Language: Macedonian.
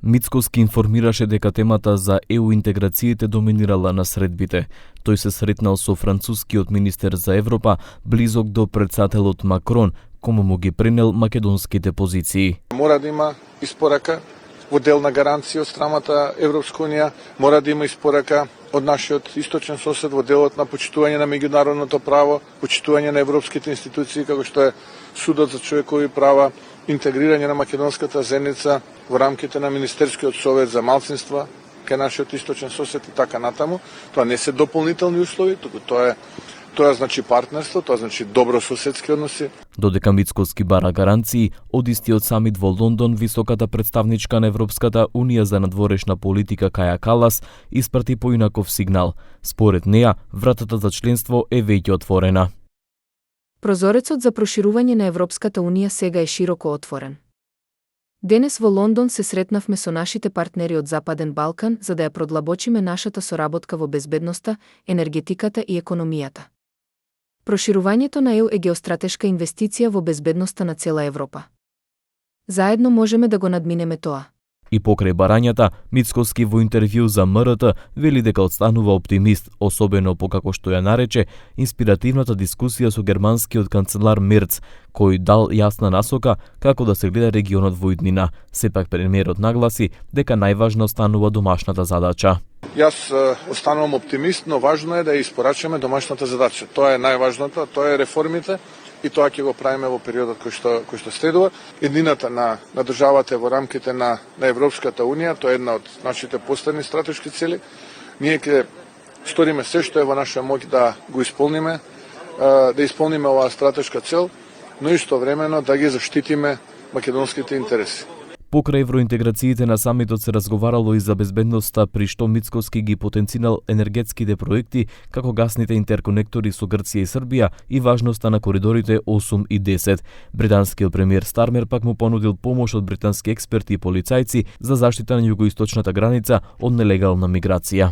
Мицкоски информираше дека темата за ЕУ интеграциите доминирала на средбите. Тој се сретнал со францускиот министер за Европа, близок до претседателот Макрон, кому му ги пренел македонските позиции. Мора да има испорака во дел на гаранција од страмата Европска унија, мора да има испорака од нашиот источен сосед во делот на почитување на меѓународното право, почитување на европските институции како што е Судот за човекови права, интегрирање на македонската заедница во рамките на Министерскиот совет за малцинства кај нашиот источен сосед и така натаму. Тоа не се дополнителни услови, туку тоа значи партнерство, тоа значи добрососедски односи. Додека Мицкоски бара гаранции, од истиот самит во Лондон, високата представничка на Европската унија за надворешна политика Каја Калас испрати поинаков сигнал. Според неја, вратата за членство е веќе отворена. Прозорецот за проширување на Европската унија сега е широко отворен. Денес во Лондон се сретнавме со нашите партнери од Западен Балкан за да ја продлабочиме нашата соработка во безбедноста, енергетиката и економијата. Проширувањето на ЕУ е геостратешка инвестиција во безбедноста на цела Европа. Заедно можеме да го надминеме тоа. И покрај барањата, Мицкоски во интервју за МРТ вели дека останува оптимист, особено по како што ја нарече инспиративната дискусија со германскиот канцелар Мерц, кој дал јасна насока како да се гледа регионот во иднина. Сепак премиерот нагласи дека најважно останува домашната задача. Јас останувам оптимист, но важно е да ја испорачаме домашната задача. Тоа е најважното, тоа е реформите и тоа ќе го правиме во периодот кој што следува. Еднината на државата во рамките на Европската унија, тоа е една од нашите поставени стратешки цели. Ние ќе сториме се што е во наша моќ да го исполниме, да исполниме оваа стратешка цел, но истовремено да ги заштитиме македонските интереси. Покрај евроинтеграциите на самитот се разговарало и за безбедноста, при што Мицкоски ги потенцирал енергетските проекти, како гасните интерконектори со Грција и Србија и важноста на коридорите 8 и 10. Британскиот премиер Стармер пак му понудил помош од британски експерти и полицајци за заштита на југоисточната граница од нелегална миграција.